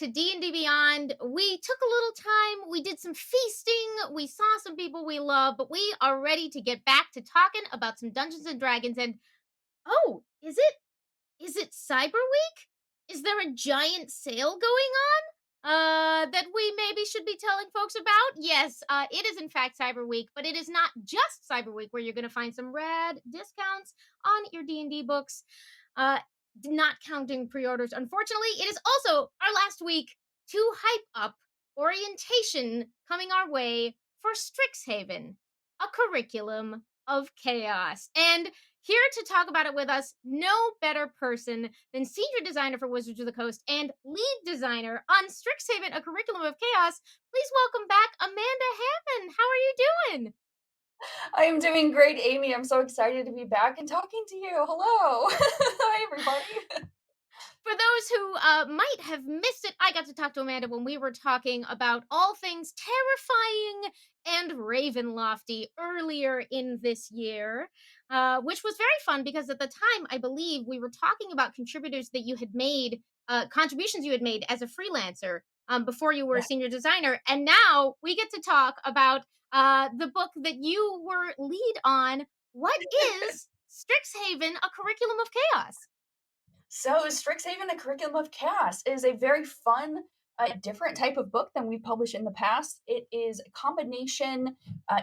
to D&D Beyond. We took a little time, we did some feasting, we saw some people we love, but we are ready to get back to talking about some Dungeons and Dragons. And oh, is it Cyber Week? Is there a giant sale going on? That we maybe should be telling folks about? Yes, it is in fact Cyber Week, but it is not just Cyber Week where you're going to find some rad discounts on your D&D books. Uh, not counting pre-orders, unfortunately. It is also our last week to hype up orientation coming our way for Strixhaven, a curriculum of chaos. And here to talk about it with us, no better person than senior designer for Wizards of the Coast and lead designer on Strixhaven, a curriculum of chaos. Please welcome back Amanda Hamon. How are you doing? I am doing great, Amy. I'm so excited to be back and talking to you. Hello. Hi, everybody. For those who might have missed it, I got to talk to Amanda when we were talking about all things terrifying and Ravenlofty earlier in this year, which was very fun because at the time, I believe we were talking about contributors that you had made, contributions you had made as a freelancer before you were a Yeah. senior designer. And now we get to talk about the book that you were lead on. What is Strixhaven, a curriculum of chaos? So, Strixhaven, a Curriculum of Chaos is a very fun, different type of book than we've published in the past. It is a combination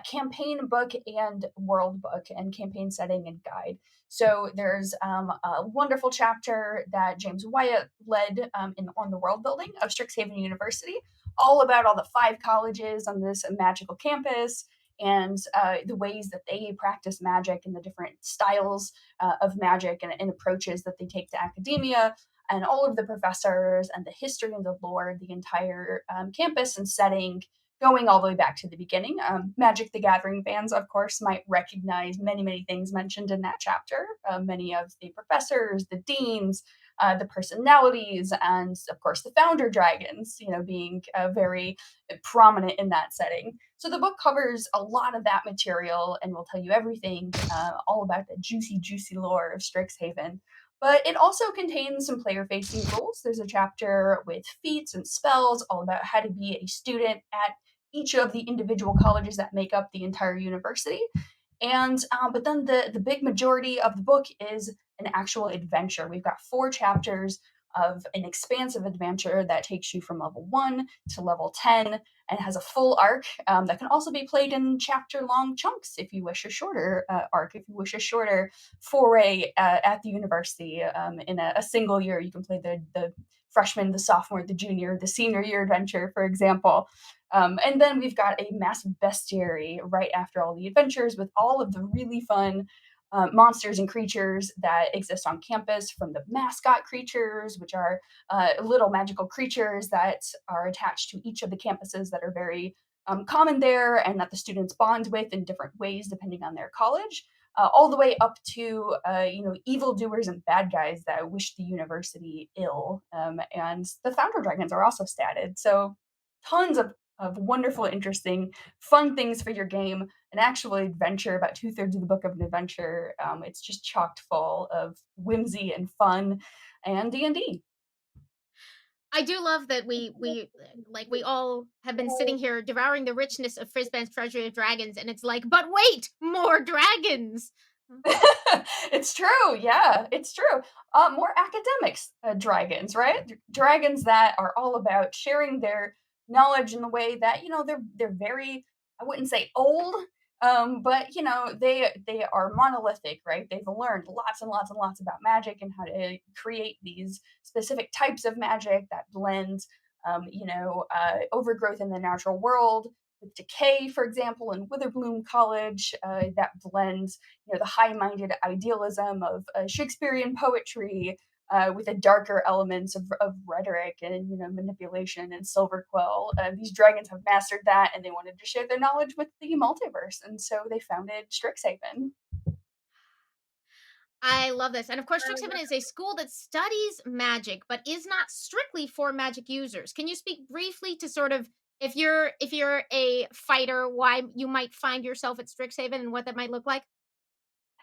campaign book and world book and campaign setting and guide. So, there's a wonderful chapter that James Wyatt led on the world building of Strixhaven University, all about all the 5 colleges on this magical campus and the ways that they practice magic and the different styles of magic and approaches that they take to academia, and all of the professors and the history and the lore, the entire campus and setting, going all the way back to the beginning. Magic the Gathering fans, of course, might recognize many, many things mentioned in that chapter. Many of the professors, the deans, the personalities, and of course the founder dragons, being very prominent in that setting. So the book covers a lot of that material and will tell you everything all about the juicy, juicy lore of Strixhaven. But it also contains some player facing rules. There's a chapter with feats and spells all about how to be a student at each of the individual colleges that make up the entire university. And but then the big majority of the book is an actual adventure. We've got 4 chapters of an expansive adventure that takes you from level 1 to level 10 and has a full arc that can also be played in chapter long chunks if you wish a shorter arc, if you wish a shorter foray at the university in a single year. You can play the freshman, the sophomore, the junior, the senior year adventure, for example. And then we've got a massive bestiary right after all the adventures with all of the really fun monsters and creatures that exist on campus, from the mascot creatures, which are little magical creatures that are attached to each of the campuses that are very common there and that the students bond with in different ways depending on their college. All the way up to evildoers and bad guys that wish the university ill, and the founder dragons are also statted. So tons of wonderful, interesting, fun things for your game. An actual adventure, about 2/3 of the book of an adventure. It's just chocked full of whimsy and fun and D&D. I do love that we all have been sitting here devouring the richness of Frisban's Treasury of Dragons, and it's like, but wait, more dragons. It's true. Yeah, it's true. More academics, dragons, right? Dragons that are all about sharing their knowledge in the way that they're very. I wouldn't say old, but they are monolithic, right? They've learned lots and lots and lots about magic and how to create these specific types of magic that blend, overgrowth in the natural world with decay, for example, in Witherbloom College, that blends the high-minded idealism of Shakespearean poetry with the darker elements of rhetoric and manipulation and silver quill. These dragons have mastered that, and they wanted to share their knowledge with the multiverse, and so they founded Strixhaven. I love this. And of course, Strixhaven is a school that studies magic, but is not strictly for magic users. Can you speak briefly to sort of if you're a fighter, why you might find yourself at Strixhaven and what that might look like?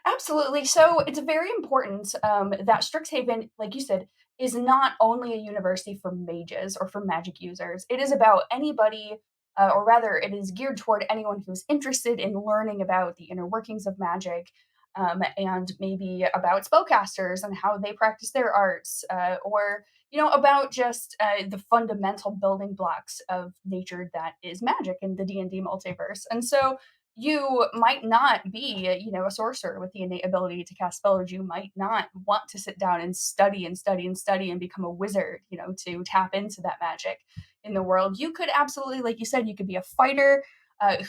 Absolutely. So it's very important that Strixhaven, like you said, is not only a university for mages or for magic users. It is about anybody, or rather, it is geared toward anyone who's interested in learning about the inner workings of magic, and maybe about spellcasters and how they practice their arts, or about just the fundamental building blocks of nature that is magic in the D&D multiverse. And so you might not be, a sorcerer with the innate ability to cast spells. You might not want to sit down and study and study and study and become a wizard, to tap into that magic in the world. You could absolutely, like you said, you could be a fighter.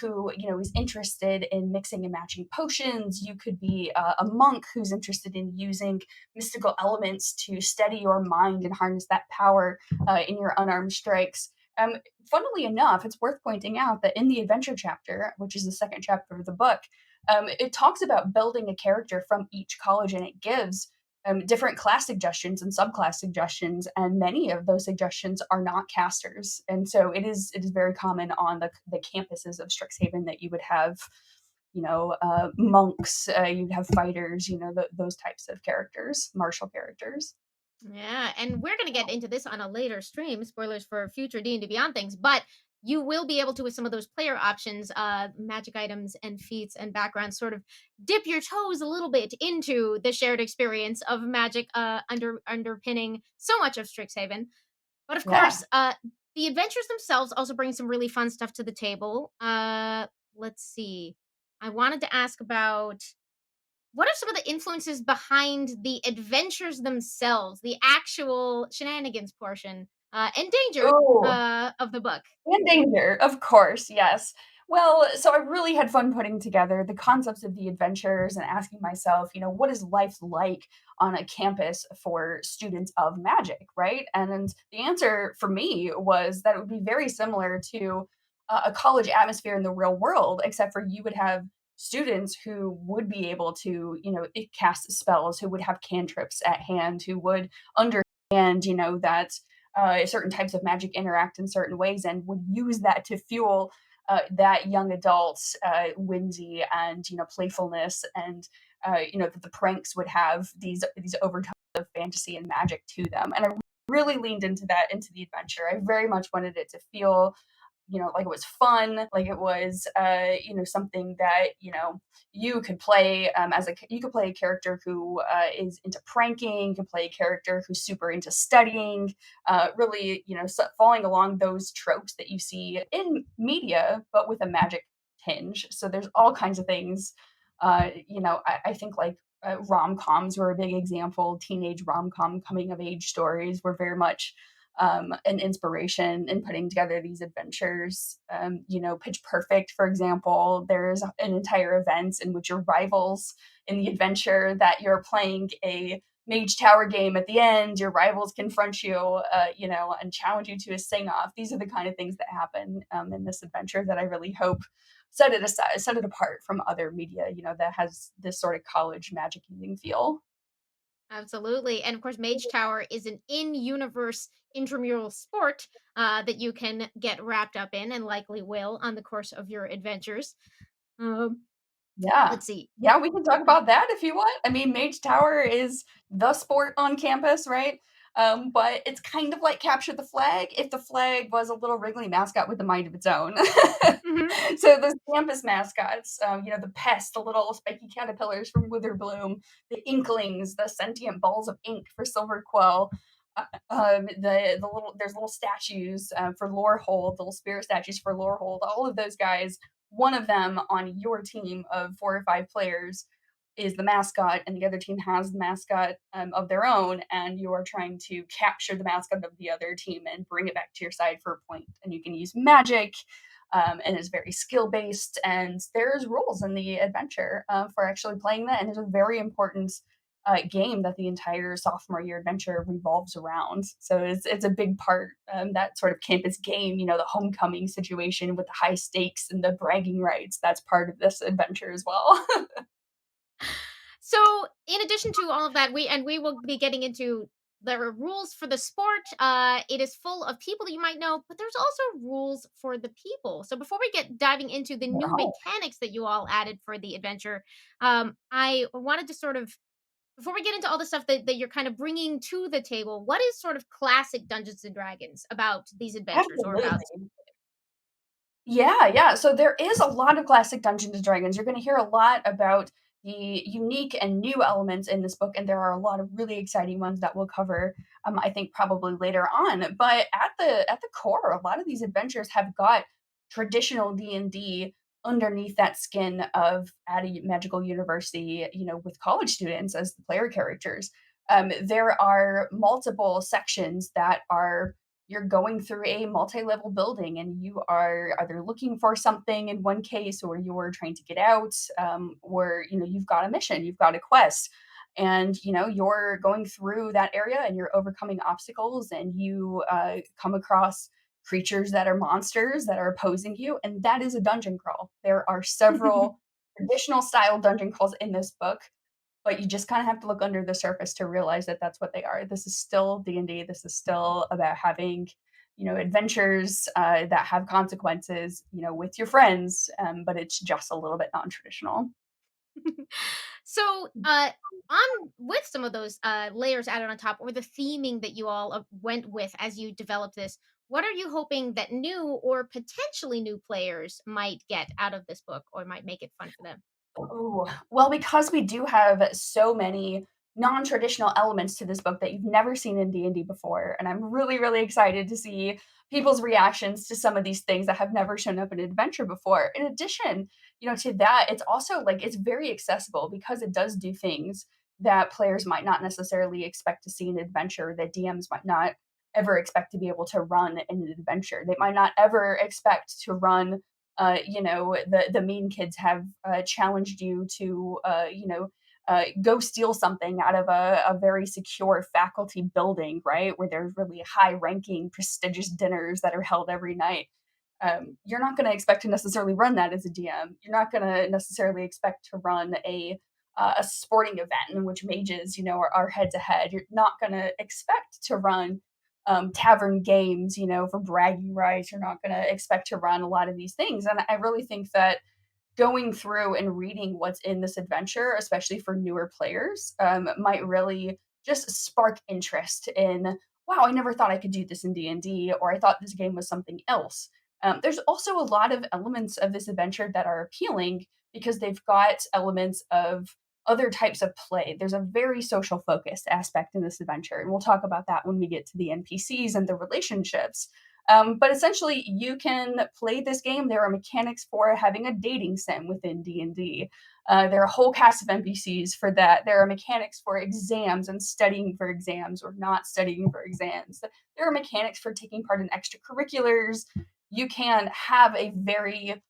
Who is interested in mixing and matching potions. You could be a monk who's interested in using mystical elements to steady your mind and harness that power in your unarmed strikes. Funnily enough, it's worth pointing out that in the adventure chapter, which is the second chapter of the book, it talks about building a character from each college, and it gives different class suggestions and subclass suggestions, and many of those suggestions are not casters. And so it is very common on the campuses of Strixhaven that you would have, monks, you'd have fighters, those types of characters, martial characters. Yeah, and we're gonna get into this on a later stream. Spoilers for future D&D Beyond things, but you will be able to, with some of those player options, magic items and feats and backgrounds, sort of dip your toes a little bit into the shared experience of magic, underpinning so much of Strixhaven. But of Yeah. course, the adventures themselves also bring some really fun stuff to the table. Let's see. I wanted to ask about what are some of the influences behind the adventures themselves, the actual shenanigans portion, and danger Oh, of the book? and danger, of course, yes. Well, so I really had fun putting together the concepts of the adventures and asking myself, what is life like on a campus for students of magic, right? And the answer for me was that it would be very similar to a college atmosphere in the real world, except for you would have students who would be able to, cast spells, who would have cantrips at hand, who would understand, that certain types of magic interact in certain ways, and would use that to fuel that young adult's whimsy and playfulness, and that the pranks would have these overtones of fantasy and magic to them. And I really leaned into that, into the adventure. I very much wanted it to feel like it was fun, like it was, something that, you could play you could play a character who is into pranking, you could play a character who's super into studying, really, following along those tropes that you see in media, but with a magic tinge. So there's all kinds of things. I think like rom coms were a big example. Teenage rom com coming of age stories were very much an inspiration in putting together these adventures. Pitch Perfect, for example, there's an entire event in which your rivals in the adventure that you're playing a Mage Tower game at the end, your rivals confront you, and challenge you to a sing off. These are the kind of things that happen in this adventure that I really hope set it apart from other media, that has this sort of college magic using feel. Absolutely. And of course, Mage Tower is an in universe intramural sport that you can get wrapped up in and likely will on the course of your adventures. Um, Yeah. let's see. Yeah, we can talk about that if you want. I mean, Mage Tower is the sport on campus, right? But it's kind of like Capture the Flag if the flag was a little wriggly mascot with a mind of its own. Mhm. So those campus mascots, the pests, the little spiky caterpillars from Witherbloom, the inklings, the sentient balls of ink for Silverquill, the little there's little statues for Lorehold, the little spirit statues for Lorehold. All of those guys, one of them on your team of 4 or 5 players is the mascot, and the other team has the mascot of their own, and you are trying to capture the mascot of the other team and bring it back to your side for a point. And you can use magic, and it's very skill based. And there's rules in the adventure for actually playing that, and it's a very important game that the entire sophomore year adventure revolves around. So it's a big part, that sort of campus game, the homecoming situation with the high stakes and the bragging rights. That's part of this adventure as well. So, in addition to all of that, we will be getting into there are rules for the sport. It is full of people that you might know, but there's also rules for the people. So before we get diving into the new Wow. mechanics that you all added for the adventure, I wanted to sort of before we get into all the stuff that you're kind of bringing to the table, what is sort of classic Dungeons and Dragons about these adventures or about Absolutely. Yeah, yeah. So there is a lot of classic Dungeons and Dragons. You're going to hear a lot about the unique and new elements in this book, and there are a lot of really exciting ones that we'll cover. I think probably later on. But at the core, a lot of these adventures have got traditional D&D underneath that skin of at a magical university. You know, with college students as the player characters. There are multiple sections that are you're going through a multi-level building and you are either looking for something in one case or you're trying to get out, or you know you've got a mission, you've got a quest, and you know you're going through that area and you're overcoming obstacles and you come across creatures that are monsters that are opposing you, and that is a dungeon crawl. There are several traditional style dungeon crawls in this book, but you just kinda have to look under the surface to realize that that's what they are. This is still D&D, this is still about having, you know, adventures, that have consequences, you know, with your friends, but it's just a little bit non-traditional. So, on with some of those layers added on top, or the theming that you all went with as you developed this, what are you hoping that new or potentially new players might get out of this book, or might make it fun for them? Ooh, well, because we do have so many non-traditional elements to this book that you've never seen in D&D before, and I'm really, really excited to see people's reactions to some of these things that have never shown up in adventure before. In addition, you know, to that, it's also like it's very accessible because it does do things that players might not necessarily expect to see in adventure, that DMs might not ever expect to be able to run in an adventure. They might not ever expect to run you know, the mean kids have challenged you to, go steal something out of a very secure faculty building, right? Where there's really high ranking, prestigious dinners that are held every night. You're not going to expect to necessarily run that as a DM. You're not going to necessarily expect to run a sporting event in which mages, you know, are head to head. You're not going to expect to run tavern games, you know, for bragging rights. You're not going to expect to run a lot of these things. And I really think that going through and reading what's in this adventure, especially for newer players, might really just spark interest in, wow, I never thought I could do this in D&D, or I thought this game was something else. There's also a lot of elements of this adventure that are appealing because they've got elements of other types of play. There's a very social focused aspect in this adventure, and we'll talk about that when we get to the NPCs and the relationships. But essentially, you can play this game. There are mechanics for having a dating sim within D&D. There are a whole cast of NPCs for that. There are mechanics for exams and studying for exams or not studying for exams. There are mechanics for taking part in extracurriculars. You can have a very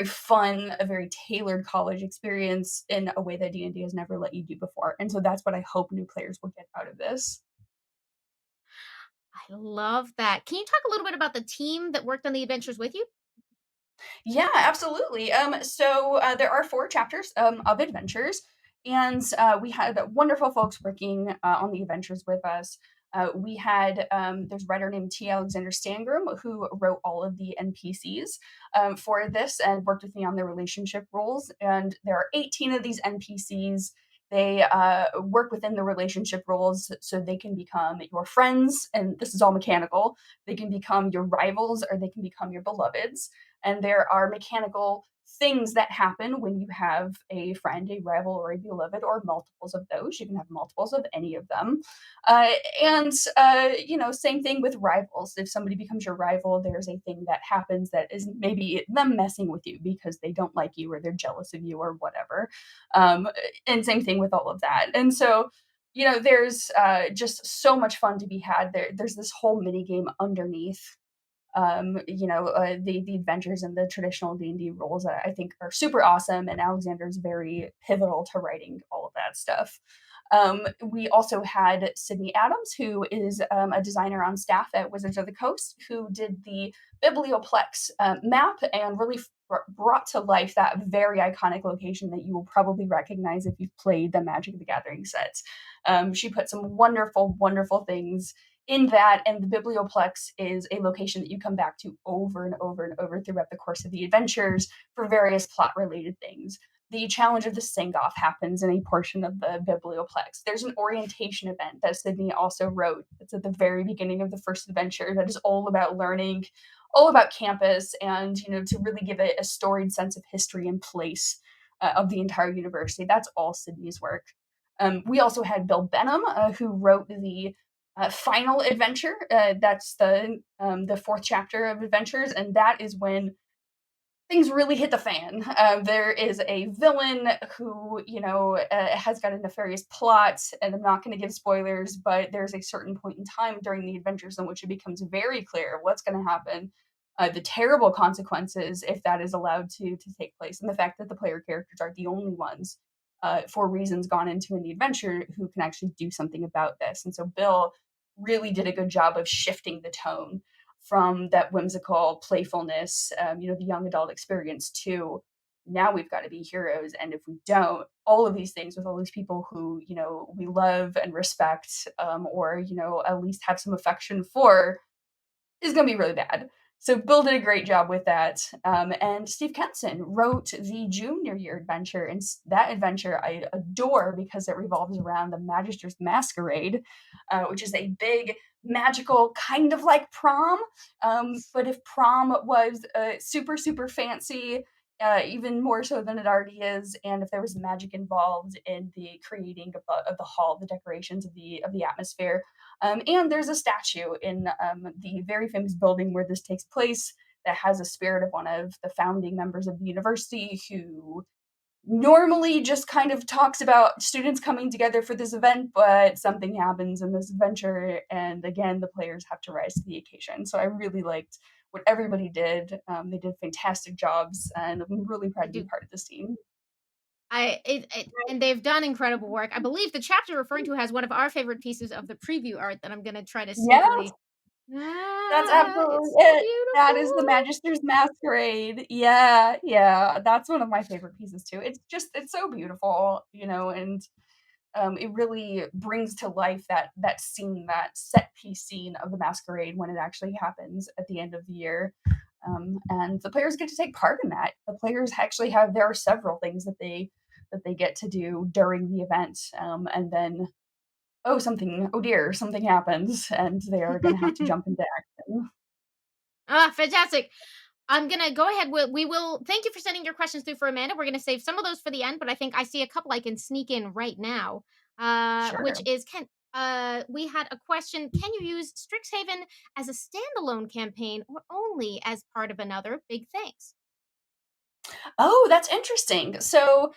fun, a very tailored college experience in a way that D&D has never let you do before. And so that's what I hope new players will get out of this. I love that. Can you talk a little bit about the team that worked on the adventures with you? Yeah, absolutely. There are 4 chapters, of adventures, and, we had wonderful folks working, on the adventures with us. We had, there's a writer named T. Alexander Stangram who wrote all of the NPCs, for this and worked with me on the relationship rules, and there are 18 of these NPCs. They, work within the relationship rules so they can become your friends, and this is all mechanical. They can become your rivals or they can become your beloveds, and there are mechanical things that happen when you have a friend, a rival, or a beloved, or multiples of those. You can have multiples of any of them. You know, same thing with rivals. If somebody becomes your rival, there's a thing that happens that is maybe them messing with you because they don't like you or they're jealous of you or whatever. Um, and same thing with all of that. And so, you know, there's just so much fun to be had there. There's this whole mini game underneath, the adventures and the traditional D&D rules that I think are super awesome, and Alexander's very pivotal to writing all of that stuff. We also had Sydney Adams, who is a designer on staff at Wizards of the Coast, who did the Biblioplex map and really brought to life that very iconic location that you will probably recognize if you've played the Magic the Gathering sets. She put some wonderful, wonderful things in that, and the Biblioplex is a location that you come back to over and over and over throughout the course of the adventures for various plot related things. The challenge of the sing-off happens in a portion of the Biblioplex. There's an orientation event that Sydney also wrote. It's at the very beginning of the first adventure that is all about learning, all about campus, and to really give it a storied sense of history and place of the entire university. That's all Sydney's work. We also had Bill Benham, who wrote the final adventure. That's the fourth chapter of Adventures, and that is when things really hit the fan. There is a villain who, has got a nefarious plot, and I'm not going to give spoilers, but there's a certain point in time during the adventures in which it becomes very clear what's going to happen, the terrible consequences if that is allowed to take place, and the fact that the player characters are the only ones, for reasons gone into in the adventure, who can actually do something about this. And so Bill really did a good job of shifting the tone from that whimsical playfulness, the young adult experience, to now we've got to be heroes. And if we don't, all of these things with all these people who, we love and respect, or, at least have some affection for, is going to be really bad. So Bill did a great job with that. And Steve Kenson wrote the junior year adventure. And that adventure I adore because it revolves around the Magister's Masquerade, which is a big magical kind of like prom. But if prom was super, super fancy, even more so than it already is, and if there was magic involved in the creating of the hall, the decorations of the atmosphere, and there's a statue in the very famous building where this takes place that has a spirit of one of the founding members of the university, who normally just kind of talks about students coming together for this event, but something happens in this adventure, and again, the players have to rise to the occasion. So I really liked what everybody did. They did fantastic jobs, and I'm really proud They to be do. part of this team. And they've done incredible work. I believe the chapter you're referring to has one of our favorite pieces of the preview art that I'm gonna try to Yes, sneakily that's absolutely it's so it. That is the beautiful. Magister's Masquerade. Yeah, yeah, that's one of my favorite pieces too. It's so beautiful, and it really brings to life that scene, that set piece scene of the masquerade when it actually happens at the end of the year. And the players get to take part in that. The players actually have there are several things that they get to do during the event, and then oh dear, something happens, and they are going to have to jump into action. Ah, fantastic. I'm gonna go ahead. We will thank you for sending your questions through for Amanda. We're gonna save some of those for the end, but I think I see a couple I can sneak in right now. Which Sure. is can we had a question. Can you use Strixhaven as a standalone campaign or only as part of another? Big thanks. Oh, that's interesting. So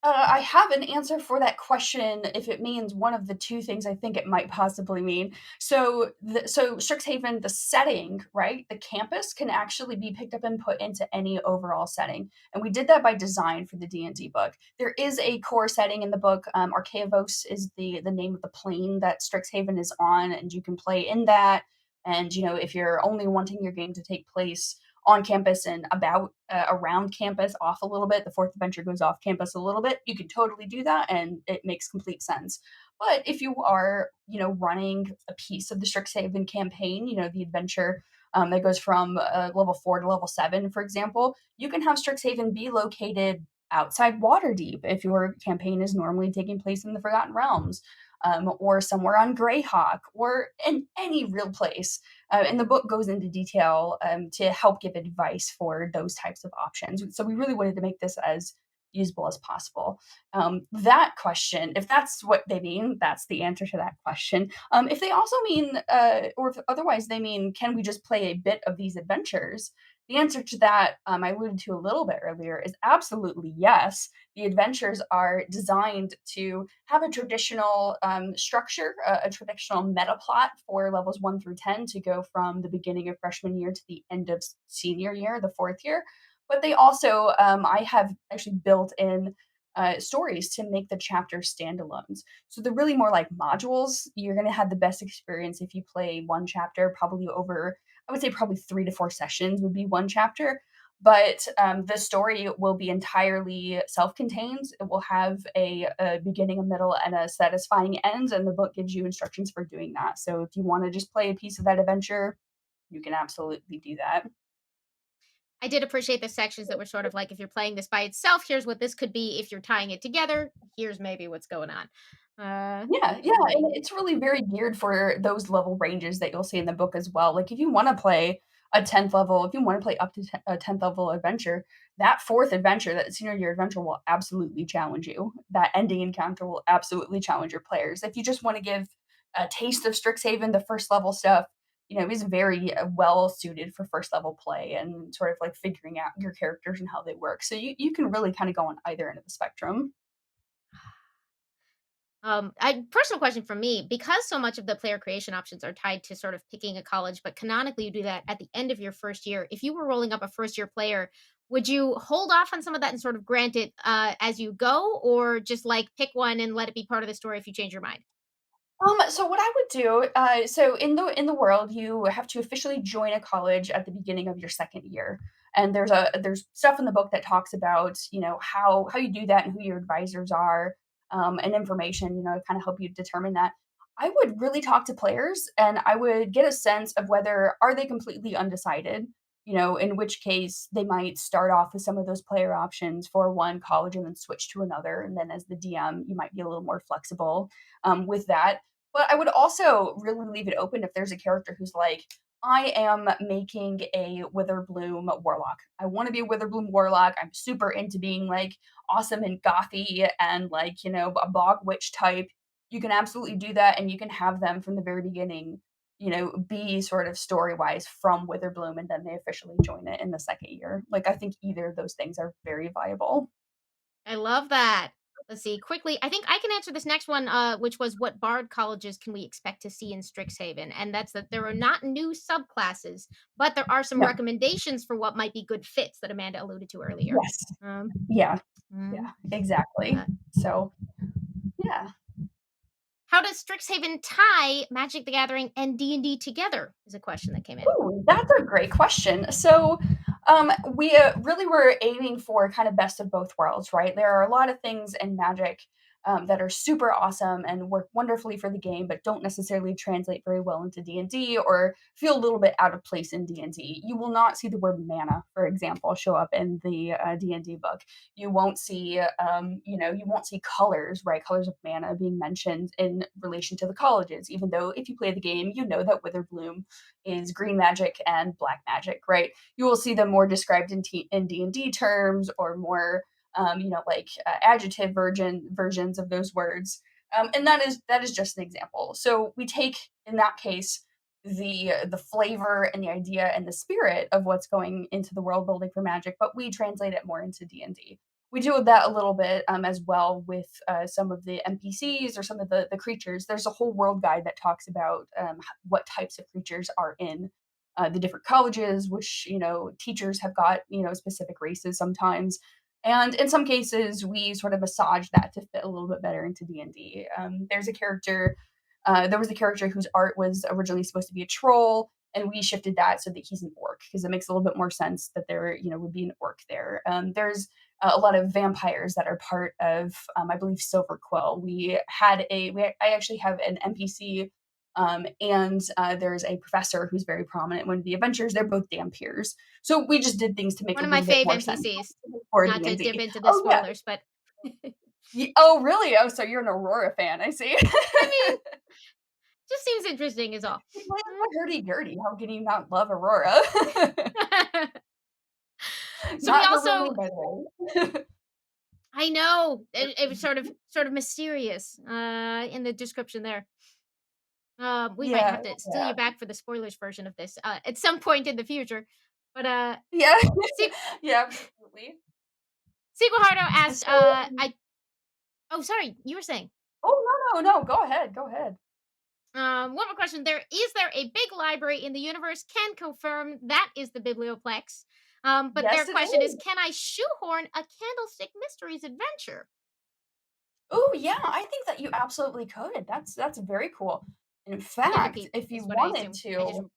I have an answer for that question if it means one of the two things I think it might possibly mean. So Strixhaven, the setting, right? The campus can actually be picked up and put into any overall setting, and we did that by design for the D&D book. There is a core setting in the book. Archaeavos is the name of the plane that Strixhaven is on, and you can play in that. And if you're only wanting your game to take place on campus and about around campus off a little bit, the fourth adventure goes off campus a little bit, you can totally do that and it makes complete sense. But if you are running a piece of the Strixhaven campaign, the adventure that goes from level 4 to level 7, for example, you can have Strixhaven be located outside Waterdeep if your campaign is normally taking place in the Forgotten Realms, or somewhere on Greyhawk, or in any real place. And the book goes into detail to help give advice for those types of options. So we really wanted to make this as usable as possible. That question, if that's what they mean, that's the answer to that question. If they also mean, or if otherwise they mean, can we just play a bit of these adventures? The answer to that, I alluded to a little bit earlier, is absolutely yes. The adventures are designed to have a traditional structure, a traditional meta plot for levels 1 through 10 to go from the beginning of freshman year to the end of senior year, the fourth year. But they also, I have actually built in stories to make the chapters standalones. So they're really more like modules. You're going to have the best experience if you play one chapter, probably over, I would say, probably 3 to 4 sessions would be one chapter. But the story will be entirely self contained. It will have a beginning, a middle, and a satisfying end. And the book gives you instructions for doing that. So if you want to just play a piece of that adventure, you can absolutely do that. I did appreciate the sections that were sort of like if you're playing this by itself, here's what this could be. If you're tying it together, here's maybe what's going on. Yeah, yeah, and it's really very geared for those level ranges that you'll see in the book as well. Like, if you wanna play a 10th level, if you wanna play up to a 10th level adventure, that 4th adventure, that senior year adventure will absolutely challenge you. That ending encounter will absolutely challenge your players. If you just wanna give a taste of Strixhaven, the 1st level stuff, is very, well suited for 1st level play and sort of, like, figuring out your characters and how they work. So you can really kinda go on either end of the spectrum. I personal question for me, because so much of the player creation options are tied to sort of picking a college, but canonically you do that at the end of your first year. If you were rolling up a first year player, would you hold off on some of that and sort of grant it as you go, or just like pick one and let it be part of the story if you change your mind? So what I would do, so in the world, you have to officially join a college at the beginning of your second year, and there's stuff in the book that talks about how you do that and who your advisors are, and information to kind of help you determine that. I would really talk to players, and I would get a sense of whether are they completely undecided. In which case they might start off with some of those player options for one college and then switch to another. And then as the DM, you might be a little more flexible with that, but I would also really leave it open if there's a character who's like, I am making a Witherbloom warlock. I want to be a Witherbloom warlock. I'm super into being like awesome and gothy and like, a bog witch type. You can absolutely do that and you can have them from the very beginning, be sort of story wise from Witherbloom and then they officially join it in the second year. Like I think either of those things are very viable. I love that. Let's see quickly. I think I can answer this next one, which was what Bard colleges can we expect to see in Strixhaven? And that's that there are not new subclasses, but there are some No. recommendations for what might be good fits that Amanda alluded to earlier. Yes. Um, Yeah. mm, Yeah. Exactly. uh, So yeah. how does Strixhaven tie Magic the Gathering and D&D together? Is a question that came in. Ooh, that's a great question. So, we really were aiming for kind of best of both worlds, right? There are a lot of things in Magic that are super awesome and work wonderfully for the game, but don't necessarily translate very well into D&D or feel a little bit out of place in D&D. You will not see the word mana, for example, show up in the D&D book. You won't see colors, right? Colors of mana being mentioned in relation to the colleges, even though if you play the game, you know that Witherbloom is green magic and black magic, right? You will see them more described in D&D terms or more, like adjective versions of those words. And that is just an example. So we take in that case the flavor and the idea and the spirit of what's going into the world building for Magic, but we translate it more into D&D. We do that a little bit as well with some of the NPCs or some of the creatures. There's a whole world guide that talks about what types of creatures are in the different colleges, which teachers have got specific races sometimes, and in some cases we sort of massage that to fit a little bit better into D&D. There was a character whose art was originally supposed to be a troll, and we shifted that so that he's an orc because it makes a little bit more sense that there would be an orc there. There's a lot of vampires that are part of, I believe, Silver Quill. I actually have an NPC, and there's a professor who's very prominent in one of the adventures. They're both Dampiers, so we just did things to make One a of my little bit fave more sense NPCs. for Not D to and dip D. into the Oh yeah. spoilers, but I Oh really? Oh, so you're an Aurora fan? I see. mean, just seems interesting is all. You play as a hurdy-gurdy. How can you not love Aurora? So we Not her real also name, by the way. I know it was sort of mysterious in the description there. We might Yeah, have to steal yeah. you back for the spoilers version of this at some point in the future. But Yeah. Se- Yeah, absolutely. Sequel asked, So I oh sorry, you were saying. oh, no, no, no, go ahead, go ahead. One more question. There a big library in the universe? Can confirm that is the Biblioplex. But their Yes, it question is, is. can I shoehorn a Candlestick Mysteries adventure? Oh, yeah, I think that you absolutely could. That's very cool. In fact, Candlekeep if is you what I wanted assume. I just to,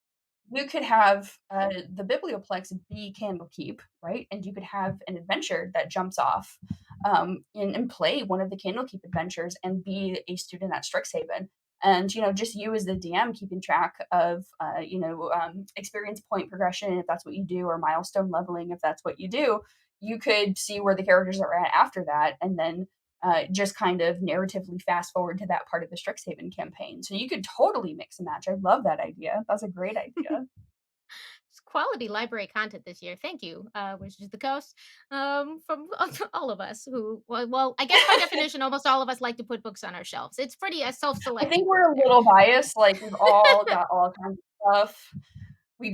you could have, the Biblioplex be Candlekeep, right? And you could have an adventure that jumps off, and play one of the Candlekeep adventures and be a student at Strixhaven. And, just you as the DM keeping track of, experience point progression, if that's what you do, or milestone leveling, if that's what you do. You could see where the characters are at after that, and then just kind of narratively fast forward to that part of the Strixhaven campaign. So you could totally mix and match. I love that idea. That's a great idea. It's quality library content this year. Thank you, which is the coast from all of us who, I guess by definition, almost all of us like to put books on our shelves. It's pretty a I self-selecting think group we're a there. little biased. Like we've all got all kinds of stuff.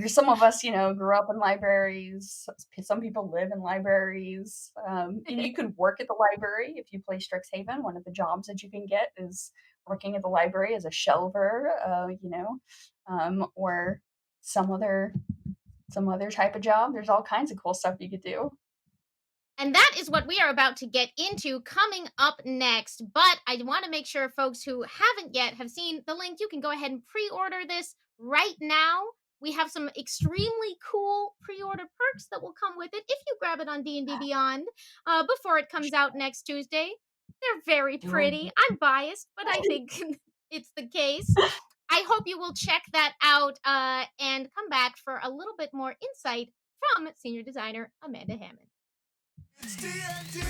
Some of us, grew up in libraries. Some people live in libraries. You can work at the library if you play Strixhaven. One of the jobs that you can get is working at the library as a shelver. Or some other some other type of job. There's all kinds of cool stuff you could do. And that is what we are about to get into coming up next. But I want to make sure folks who haven't yet have seen the link. You can go ahead and pre-order this right now. We have some extremely cool pre-order perks that will come with it if you grab it on D&D Beyond before it comes out next Tuesday. They're very Do pretty. I'm biased, but I think it's the case. I hope you will check that out and come back for a little bit more insight from senior designer Amanda Hamon. It's D&D.